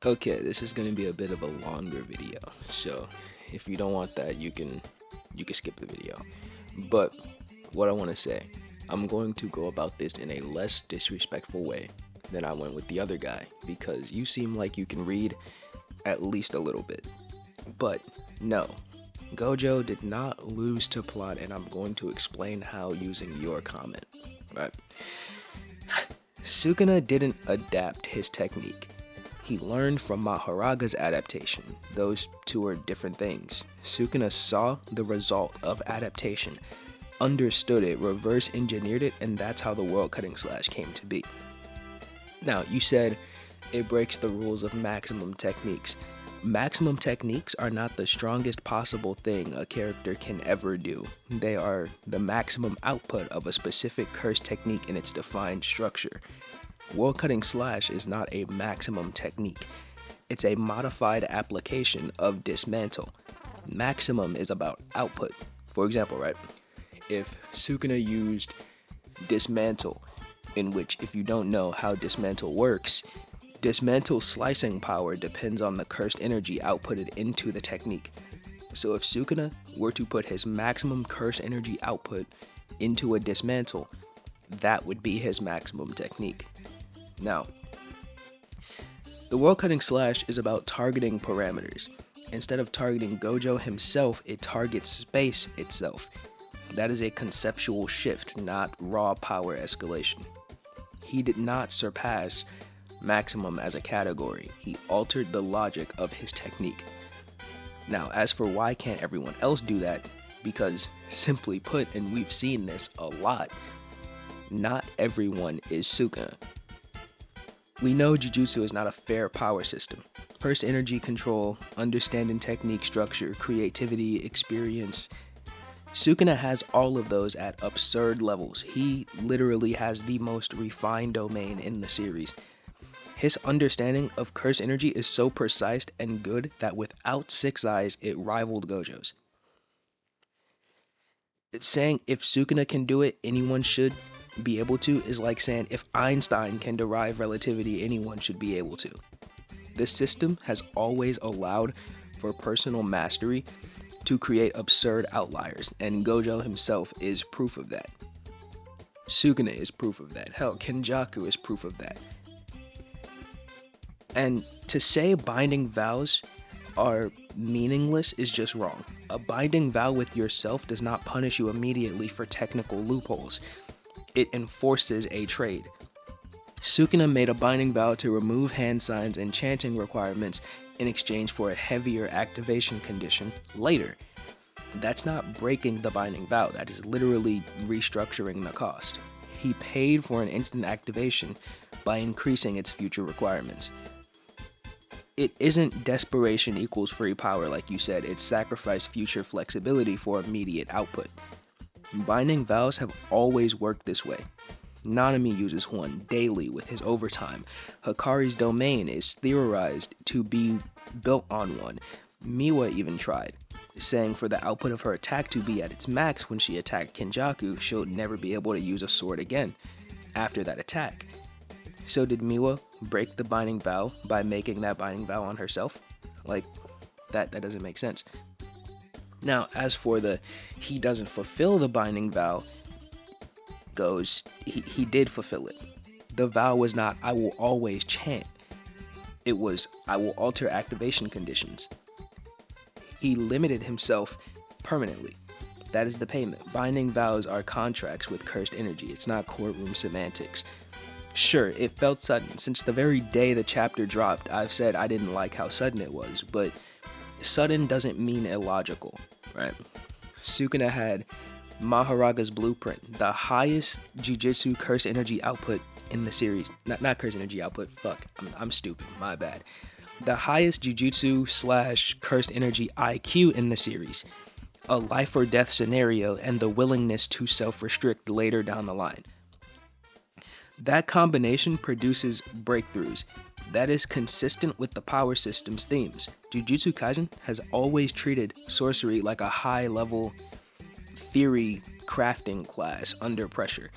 Okay, this is going to be a bit of a longer video, so if you don't want that, you can skip the video. But what I want to say, I'm going to go about this in a less disrespectful way than I went with the other guy because you seem like you can read at least a little bit. But no, Gojo did not lose to plot, and I'm going to explain how using your comment. Right? Sukuna didn't adapt his technique. He learned from Mahoraga's adaptation. Those two are different things. Sukuna saw the result of adaptation, understood it, reverse engineered it, and that's how the world cutting slash came to be. Now, you said it breaks the rules of maximum techniques. Maximum techniques are not the strongest possible thing a character can ever do. They are the maximum output of a specific curse technique in its defined structure. World cutting slash is not a maximum technique. It's a modified application of dismantle. Maximum is about output. For example, right? If Sukuna used dismantle, in which if you don't know how dismantle works, dismantle slicing power depends on the cursed energy outputted into the technique. So if Sukuna were to put his maximum cursed energy output into a dismantle, that would be his maximum technique. Now, the world cutting slash is about targeting parameters. Instead of targeting Gojo himself, it targets space itself. That is a conceptual shift, not raw power escalation. He did not surpass maximum as a category, he altered the logic of his technique. Now, as for why can't everyone else do that, because simply put, and we've seen this a lot, not everyone is Sukuna. We know Jujutsu is not a fair power system. First, energy control, understanding technique structure, creativity, experience. Sukuna has all of those at absurd levels. He literally has the most refined domain in the series. His understanding of cursed energy is so precise and good that without six eyes, it rivaled Gojo's. Saying if Sukuna can do it, anyone should be able to is like saying if Einstein can derive relativity, anyone should be able to. This system has always allowed for personal mastery to create absurd outliers, and Gojo himself is proof of that. Sukuna is proof of that. Hell, Kenjaku is proof of that. And to say binding vows are meaningless is just wrong. A binding vow with yourself does not punish you immediately for technical loopholes. It enforces a trade. Sukuna made a binding vow to remove hand signs and chanting requirements in exchange for a heavier activation condition later. That's not breaking the binding vow, that is literally restructuring the cost. He paid for an instant activation by increasing its future requirements. It isn't desperation equals free power like you said, it's sacrifice future flexibility for immediate output. Binding vows have always worked this way. Nanami uses one daily with his overtime. Hikari's domain is theorized to be built on one. Miwa even tried, saying for the output of her attack to be at its max when she attacked Kenjaku, she'll never be able to use a sword again after that attack. So did Miwa break the binding vow by making that binding vow on herself? Like, that doesn't make sense. Now, as for the he doesn't fulfill the binding vow goes, he did fulfill it. The vow was not I will always chant. It was I will alter activation conditions. He limited himself permanently. That is the payment. Binding vows are contracts with cursed energy. It's not courtroom semantics. Sure, it felt sudden. Since the very day the chapter dropped, I've said I didn't like how sudden it was, but sudden doesn't mean illogical, right? Sukuna had Mahoraga's blueprint, the highest jujutsu curse energy output in the series. Not curse energy output, fuck, I'm stupid, my bad. The highest jujutsu slash cursed energy IQ in the series, a life or death scenario, and the willingness to self-restrict later down the line. That combination produces breakthroughs. That is consistent with the power system's themes. Jujutsu Kaisen has always treated sorcery like a high-level theory crafting class under pressure.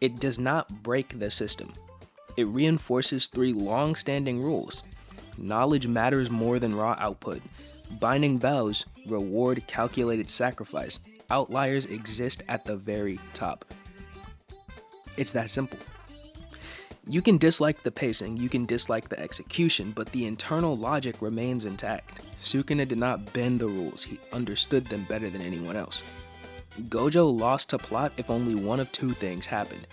It does not break the system. It reinforces three long-standing rules. Knowledge matters more than raw output. Binding vows reward calculated sacrifice. Outliers exist at the very top. It's that simple. You can dislike the pacing, you can dislike the execution, but the internal logic remains intact. Sukuna did not bend the rules, he understood them better than anyone else. Gojo lost to plot if only one of two things happened.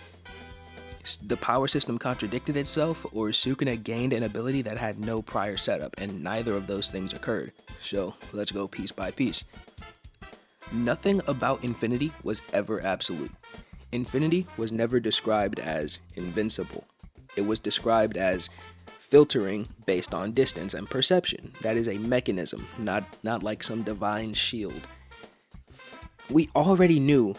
The power system contradicted itself, or Sukuna gained an ability that had no prior setup, and neither of those things occurred. So, let's go piece by piece. Nothing about Infinity was ever absolute. Infinity was never described as invincible. It was described as filtering based on distance and perception. That is a mechanism, not like some divine shield. We already knew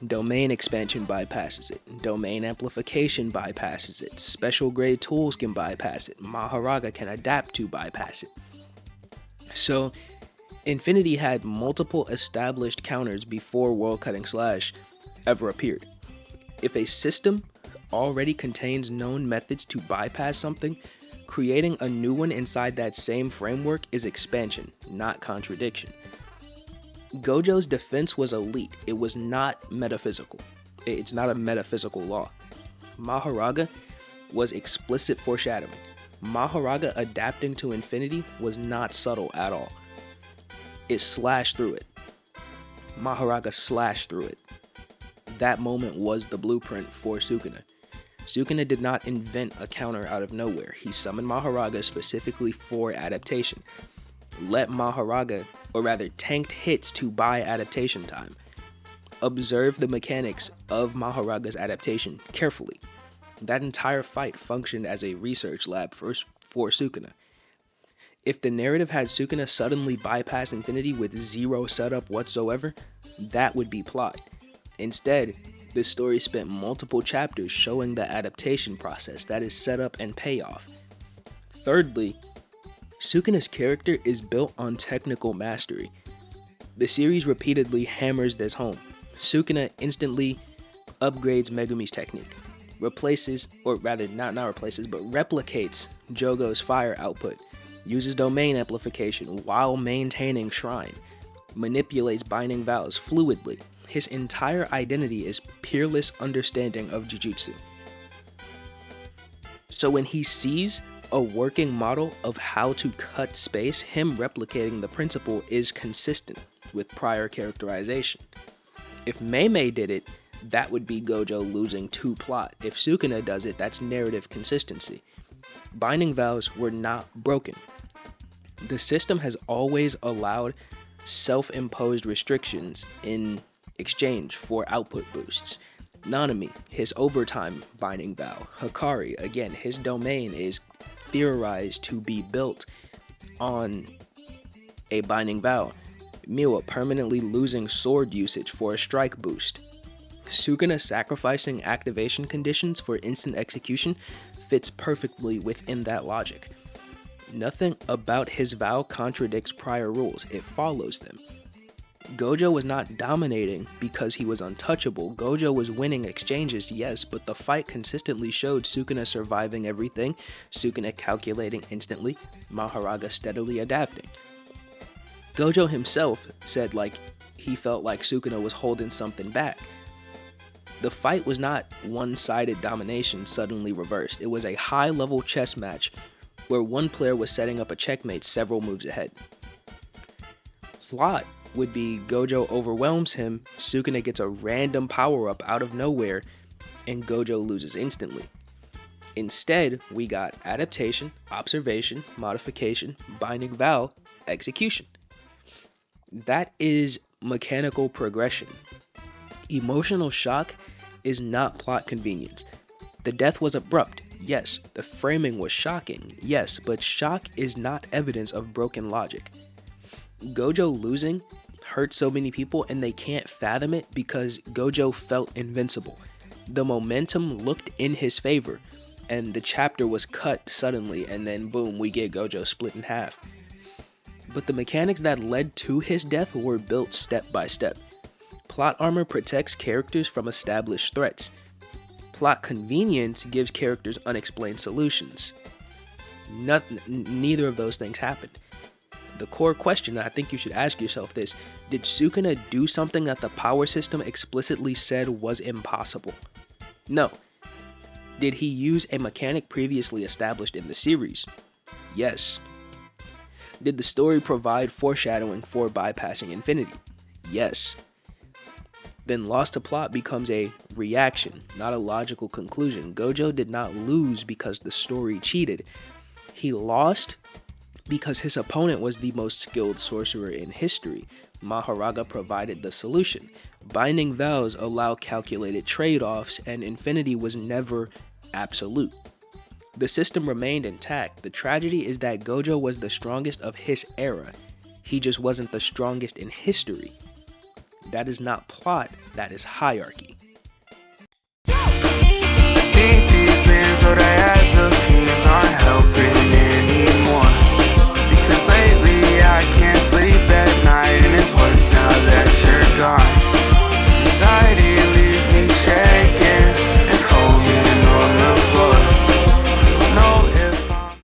domain expansion bypasses it, domain amplification bypasses it, special grade tools can bypass it, Mahoraga can adapt to bypass it. So, Infinity had multiple established counters before World Cutting Slash ever appeared. If a system already contains known methods to bypass something, creating a new one inside that same framework is expansion, not contradiction. Gojo's defense was elite. It was not metaphysical. It's not a metaphysical law. Mahoraga was explicit foreshadowing. Mahoraga adapting to Infinity was not subtle at all. It slashed through it. Mahoraga slashed through it. That moment was the blueprint for Sukuna. Sukuna did not invent a counter out of nowhere. He summoned Mahoraga specifically for adaptation. Let Mahoraga, or rather tanked hits to buy adaptation time. Observe the mechanics of Mahoraga's adaptation carefully. That entire fight functioned as a research lab for Sukuna. If the narrative had Sukuna suddenly bypass Infinity with zero setup whatsoever, that would be plot. Instead, the story spent multiple chapters showing the adaptation process, that is setup and payoff. Thirdly, Sukuna's character is built on technical mastery. The series repeatedly hammers this home. Sukuna instantly upgrades Megumi's technique, replaces, or rather not replaces, but replicates Jogo's fire output, uses domain amplification while maintaining Shrine, manipulates binding vows fluidly. His entire identity is peerless understanding of Jujutsu. So when he sees a working model of how to cut space, him replicating the principle is consistent with prior characterization. If Mei did it, that would be Gojo losing to plot. If Sukuna does it, that's narrative consistency. Binding vows were not broken. The system has always allowed self-imposed restrictions in exchange for output boosts. Nanami, his overtime binding vow. Hikari, again, his domain is theorized to be built on a binding vow. Miwa permanently losing sword usage for a strike boost. Sukuna sacrificing activation conditions for instant execution fits perfectly within that logic. Nothing about his vow contradicts prior rules, it follows them. Gojo was not dominating because he was untouchable. Gojo was winning exchanges, yes, but the fight consistently showed Sukuna surviving everything, Sukuna calculating instantly, Mahoraga steadily adapting. Gojo himself said he felt like Sukuna was holding something back. The fight was not one-sided domination suddenly reversed. It was a high-level chess match where one player was setting up a checkmate several moves ahead. Plot would be Gojo overwhelms him, Sukuna gets a random power-up out of nowhere, and Gojo loses instantly. Instead, we got adaptation, observation, modification, binding vow, execution. That is mechanical progression. Emotional shock is not plot convenience. The death was abrupt, yes. The framing was shocking, yes, but shock is not evidence of broken logic. Gojo losing hurt so many people and they can't fathom it because Gojo felt invincible. The momentum looked in his favor and the chapter was cut suddenly and then boom, we get Gojo split in half. But the mechanics that led to his death were built step by step. Plot armor protects characters from established threats. Plot convenience gives characters unexplained solutions. Neither of those things happened. The core question, I think you should ask yourself this: did Sukuna do something that the power system explicitly said was impossible? No. Did he use a mechanic previously established in the series? Yes. Did the story provide foreshadowing for bypassing infinity? Yes. Then loss to plot becomes a reaction, not a logical conclusion. Gojo did not lose because the story cheated. He lost because his opponent was the most skilled sorcerer in history. Mahoraga provided the solution. Binding vows allow calculated trade-offs, and infinity was never absolute. The system remained intact. The tragedy is that Gojo was the strongest of his era. He just wasn't the strongest in history. That is not plot, that is hierarchy. I think these bands or the ass of fiends aren't helping anymore. Because lately I can't sleep at night, and it's worse now that you're gone. Anxiety